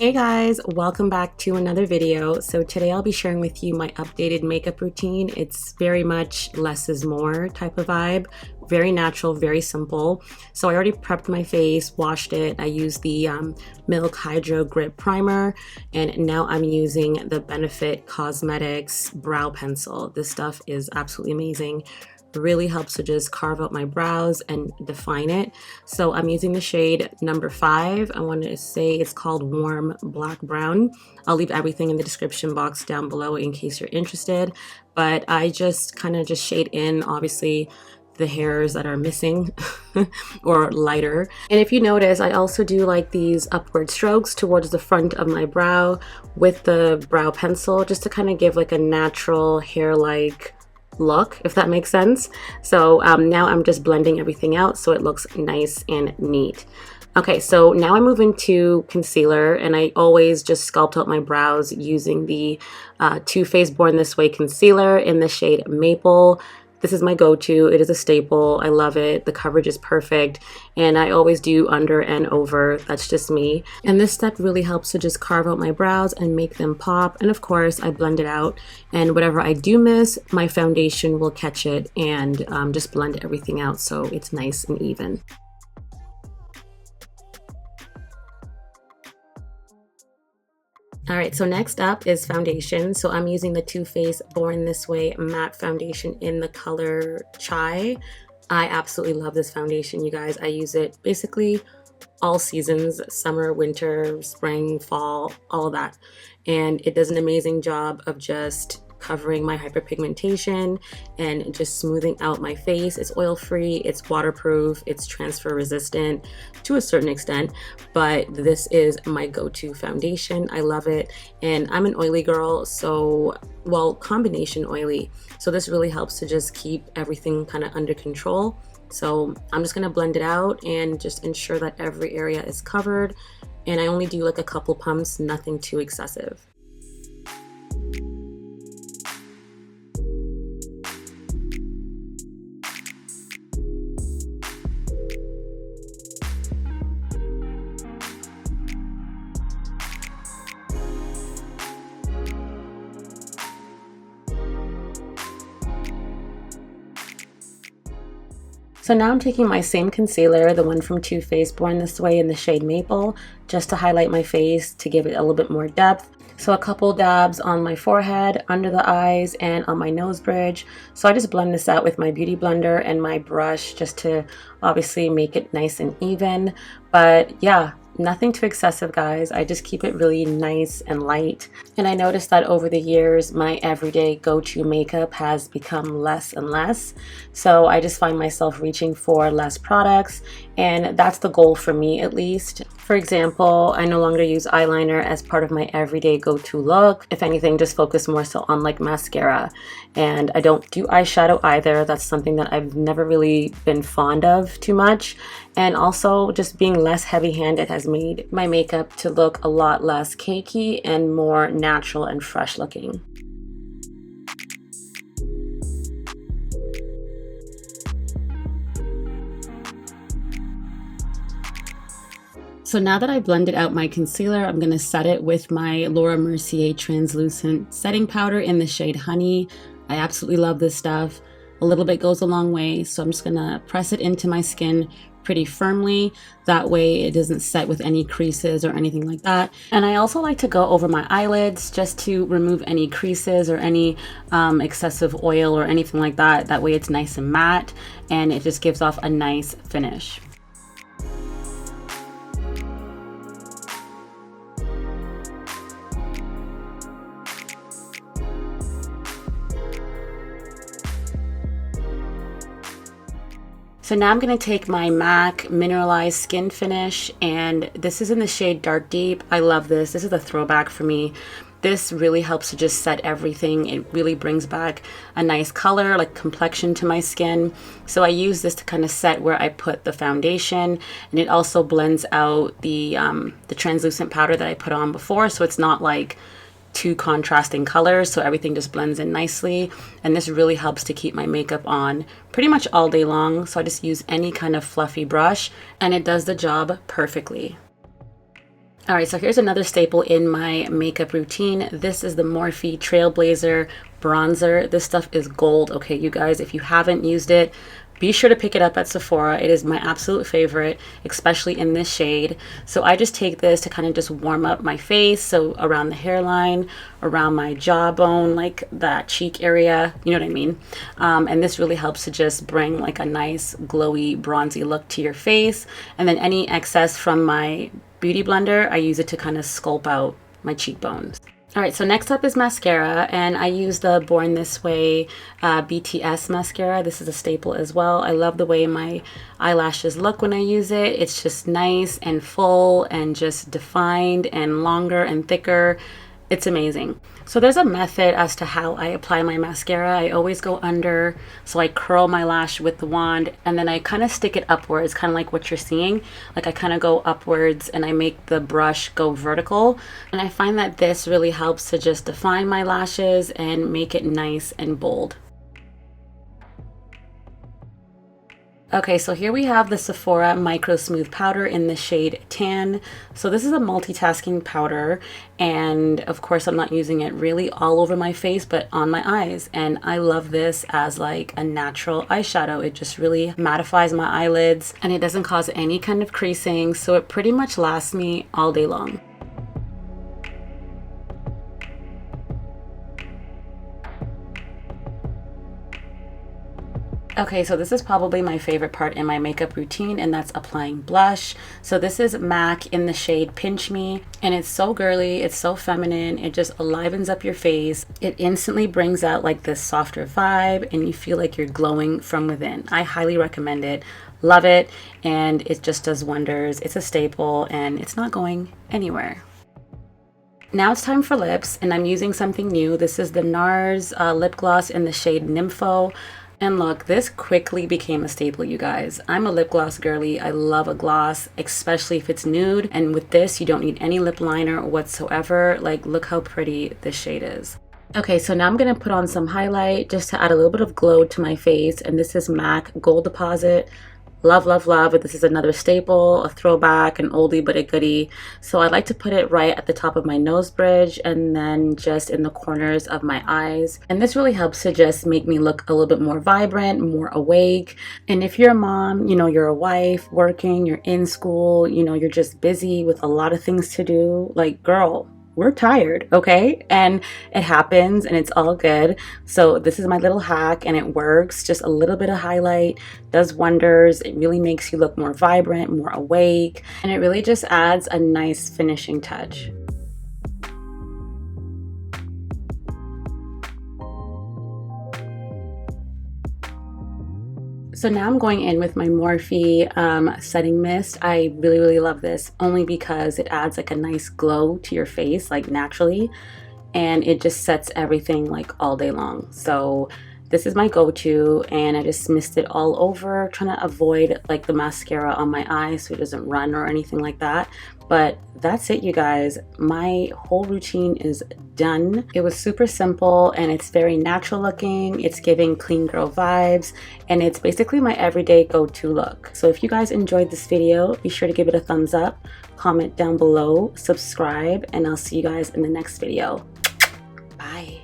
Hey guys, welcome back to another video. So today I'll be sharing with you my updated makeup routine. It's very much less is more type of vibe. Very natural, very simple. So I already prepped my face, washed it. I used the Milk Hydro Grip Primer, and now I'm using the Benefit Cosmetics Brow Pencil. This stuff is absolutely amazing. Really helps to just carve out my brows and define it. So I'm using the shade number 5. I wanted to say it's called Warm Black Brown. I'll leave everything in the description box down below in case you're interested. But I just kind of shade in, obviously, the hairs that are missing or lighter. And if you notice, I also do like these upward strokes towards the front of my brow with the brow pencil, just to kind of give like a natural hair-like look, if that makes sense. So now I'm just blending everything out so it looks nice and neat. Okay, so now I move into concealer, and I always just sculpt out my brows using the Too Faced Born This Way concealer in the shade Maple. This is my go-to. It is a staple. I love it. The coverage is perfect, and I always do under and over. That's just me. And this step really helps to just carve out my brows and make them pop. And of course, I blend it out, and whatever I do miss, my foundation will catch it and just blend everything out so it's nice and even. All right, so next up is foundation. So I'm using the Too Faced Born This Way matte foundation in the color Chai. I absolutely love this foundation, you guys. I use it basically all seasons, summer, winter, spring, fall, all of that. And it does an amazing job of just covering my hyperpigmentation and just smoothing out my face. It's oil-free, it's waterproof, it's transfer resistant to a certain extent, but this is my go-to foundation. I love it, and I'm an oily girl, so, well, combination oily, so this really helps to just keep everything kind of under control. So I'm just gonna blend it out and just ensure that every area is covered, and I only do like a couple pumps, nothing too excessive. So now I'm taking my same concealer, the one from Too Faced Born This Way in the shade Maple, just to highlight my face to give it a little bit more depth. So a couple dabs on my forehead, under the eyes, and on my nose bridge. So I just blend this out with my beauty blender and my brush just to obviously make it nice and even. But yeah, nothing too excessive, guys. I just keep it really nice and light. And I noticed that over the years, my everyday go-to makeup has become less and less. So I just find myself reaching for less products, and that's the goal for me, at least. For example, I no longer use eyeliner as part of my everyday go-to look. If anything, just focus more so on like mascara. And I don't do eyeshadow either. That's something that I've never really been fond of too much. And also, just being less heavy-handed has made my makeup to look a lot less cakey and more natural and fresh looking. So now that I blended out my concealer, I'm going to set it with my Laura Mercier translucent setting powder in the shade Honey. I absolutely love this stuff. A little bit goes a long way, so I'm just going to press it into my skin pretty firmly. That way it doesn't set with any creases or anything like that. And I also like to go over my eyelids just to remove any creases or any excessive oil or anything like that. That way it's nice and matte, and it just gives off a nice finish. So now I'm going to take my MAC Mineralized Skin Finish, and this is in the shade Dark Deep. I love this. This is a throwback for me. This really helps to just set everything. It really brings back a nice color, like complexion to my skin. So I use this to kind of set where I put the foundation, and it also blends out the translucent powder that I put on before, so it's not like two contrasting colors, so everything just blends in nicely. And this really helps to keep my makeup on pretty much all day long. So I just use any kind of fluffy brush, and it does the job perfectly. All right, so here's another staple in my makeup routine. This is the Morphe Trailblazer bronzer. This stuff is gold, okay, you guys. If you haven't used it, be sure to pick it up at Sephora. It is my absolute favorite, especially in this shade. So I just take this to kind of just warm up my face. So around the hairline, around my jawbone, like that cheek area, you know what I mean? And this really helps to just bring like a nice glowy bronzy look to your face. And then any excess from my beauty blender, I use it to kind of sculpt out my cheekbones. All right, so next up is mascara, and I use the Born This Way BTS mascara. This is a staple as well. I love the way my eyelashes look when I use it. It's just nice and full and just defined and longer and thicker. It's amazing. So there's a method as to how I apply my mascara. I always go under, so I curl my lash with the wand, and then I kind of stick it upwards, kind of like what you're seeing. Like I kind of go upwards and I make the brush go vertical. And I find that this really helps to just define my lashes and make it nice and bold. Okay, so here we have the Sephora Micro Smooth Powder in the shade Tan. So this is a multitasking powder, and of course I'm not using it really all over my face, but on my eyes. And I love this as like a natural eyeshadow. It just really mattifies my eyelids, and it doesn't cause any kind of creasing, so it pretty much lasts me all day long. Okay, so this is probably my favorite part in my makeup routine, and that's applying blush. So this is MAC in the shade Pinch Me, and it's so girly, it's so feminine, it just enlivens up your face. It instantly brings out like this softer vibe, and you feel like you're glowing from within. I highly recommend it, love it, and it just does wonders. It's a staple, and it's not going anywhere. Now it's time for lips, and I'm using something new. This is the NARS lip gloss in the shade Nympho. And look, this quickly became a staple, you guys. I'm a lip gloss girly. I love a gloss, especially if it's nude. And with this, you don't need any lip liner whatsoever. Like, look how pretty this shade is. Okay, so now I'm gonna put on some highlight just to add a little bit of glow to my face. And this is MAC Gold Deposit. Love, love, love. This is another staple, a throwback, an oldie but a goodie. So I like to put it right at the top of my nose bridge and then just in the corners of my eyes. And this really helps to just make me look a little bit more vibrant, more awake. And if you're a mom, you know, you're a wife, working, you're in school, you know, you're just busy with a lot of things to do, like, girl, we're tired, okay? And it happens and it's all good. So this is my little hack and it works. Just a little bit of highlight does wonders. It really makes you look more vibrant, more awake, and it really just adds a nice finishing touch. So now I'm going in with my Morphe setting mist. I really, really love this only because it adds like a nice glow to your face, like naturally, and it just sets everything like all day long. So this is my go-to, and I just mist it all over, trying to avoid like the mascara on my eye so it doesn't run or anything like that. But that's it, you guys. My whole routine is done. It was super simple and it's very natural looking. It's giving clean girl vibes, and it's basically my everyday go-to look. So if you guys enjoyed this video, be sure to give it a thumbs up, comment down below, subscribe, and I'll see you guys in the next video. Bye.